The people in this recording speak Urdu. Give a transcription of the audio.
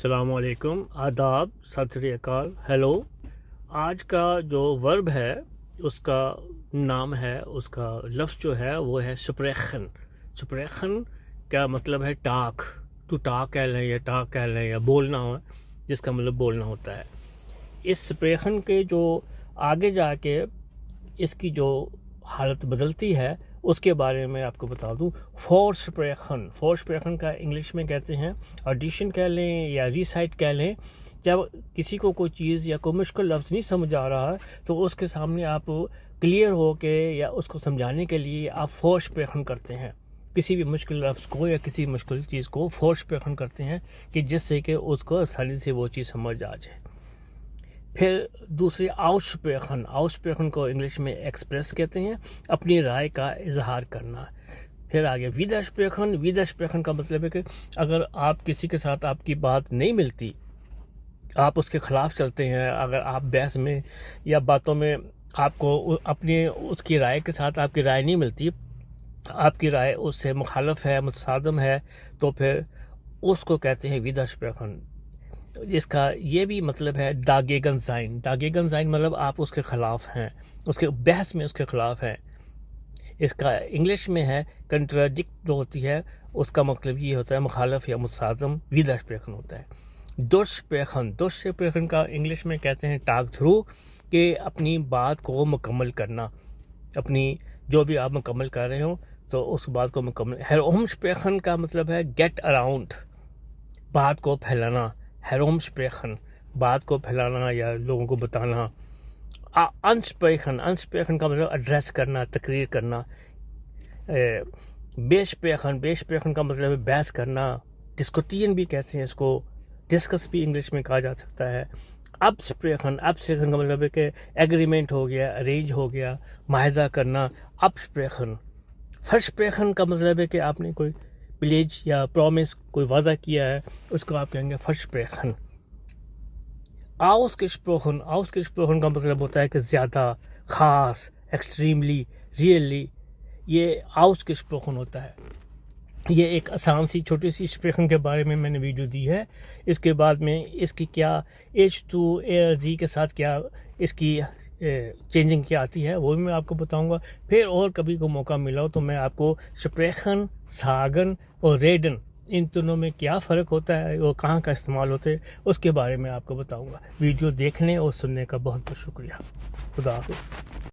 السلام علیکم، آداب، ست سری اکال، ہیلو۔ آج کا جو ورب ہے اس کا نام ہے، اس کا لفظ جو ہے وہ ہے سپریخن۔ سپریخن کا مطلب ہے ٹاک، ٹو ٹاک کہہ لیں یا ٹاک کہہ لیں یا بولنا ہو، جس کا مطلب بولنا ہوتا ہے۔ اس سپریخن کے جو آگے جا کے اس کی جو حالت بدلتی ہے اس کے بارے میں آپ کو بتا دوں۔ فورسپریخن، فورسپریخن کا انگلش میں کہتے ہیں آڈیشن کہہ لیں یا ریسائٹ کہہ لیں۔ جب کسی کو کوئی چیز یا کوئی مشکل لفظ نہیں سمجھ آ رہا ہے تو اس کے سامنے آپ کلیئر ہو کے یا اس کو سمجھانے کے لیے آپ فورسپریخن کرتے ہیں، کسی بھی مشکل لفظ کو یا کسی مشکل چیز کو فورسپریخن کرتے ہیں کہ جس سے کہ اس کو آسانی سے وہ چیز سمجھ آ جائے۔ پھر دوسری آؤٹسپریخن، آؤٹسپریخن کو انگلش میں ایکسپریس کہتے ہیں، اپنی رائے کا اظہار کرنا۔ پھر آگے ویدرسپریخن، ویدرسپریخن کا مطلب ہے کہ اگر آپ کسی کے ساتھ آپ کی بات نہیں ملتی، آپ اس کے خلاف چلتے ہیں، اگر آپ بحث میں یا باتوں میں آپ کو اپنی اس کی رائے کے ساتھ آپ کی رائے نہیں ملتی، آپ کی رائے اس سے مخالف ہے، متصادم ہے، تو پھر اس کو کہتے ہیں ویدرسپریخن۔ اس کا یہ بھی مطلب ہے داگیگن زائن، داگیگن زائن مطلب آپ اس کے خلاف ہیں، اس کے بحث میں اس کے خلاف ہیں۔ اس کا انگلش میں ہے کنٹراڈکٹ جو ہوتی ہے، اس کا مطلب یہ ہوتا ہے مخالف یا متصادم، ویدرسپریخن ہوتا ہے۔ درسپریخن، درسپریخن کا انگلش میں کہتے ہیں ٹاک تھرو، کہ اپنی بات کو مکمل کرنا، اپنی جو بھی آپ مکمل کر رہے ہوں تو اس بات کو مکمل۔ ہیرومسپریخن کا مطلب ہے گیٹ اراؤنڈ، بات کو پھیلانا۔ ہیرومسپریخن، بات کو پھیلانا یا لوگوں کو بتانا۔ انسپریخن، انسپریخن کا مطلب ایڈریس کرنا، تقریر کرنا۔ بیسپریخن، بیسپریخن کا مطلب ہے بحث کرنا، ڈسکوٹین بھی کہتے ہیں اس کو، ڈسکس بھی انگلش میں کہا جا سکتا ہے۔ ابسپریخن، ابسپریخن کا مطلب ہے کہ ایگریمنٹ ہو گیا، ارینج ہو گیا، معاہدہ کرنا، ابسپریخن۔ فرسپریخن کا مطلب ہے کہ آپ نے کوئی پلیج یا پرومس، کوئی وعدہ کیا ہے، اس کو آپ کہیں گے فرسپریخن۔ آؤسگسپروخن، آؤسگسپروخن کا مطلب ہوتا ہے کہ زیادہ، خاص، ایکسٹریملی، ریئلی، یہ آؤسگسپروخن ہوتا ہے۔ یہ ایک آسان سی چھوٹی سی اسپریخن کے بارے میں نے ویڈیو دی ہے۔ اس کے بعد میں اس کی کیا H2ARZ کے ساتھ کیا اس کی چینجنگ کیا آتی ہے وہ بھی میں آپ کو بتاؤں گا۔ پھر اور کبھی کو موقع ملا ہو تو میں آپ کو سپریخن، ساگن اور ریڈن، ان دونوں میں کیا فرق ہوتا ہے، وہ کہاں کا استعمال ہوتے ہیں، اس کے بارے میں آپ کو بتاؤں گا۔ ویڈیو دیکھنے اور سننے کا بہت بہت شکریہ۔ خدا حافظ۔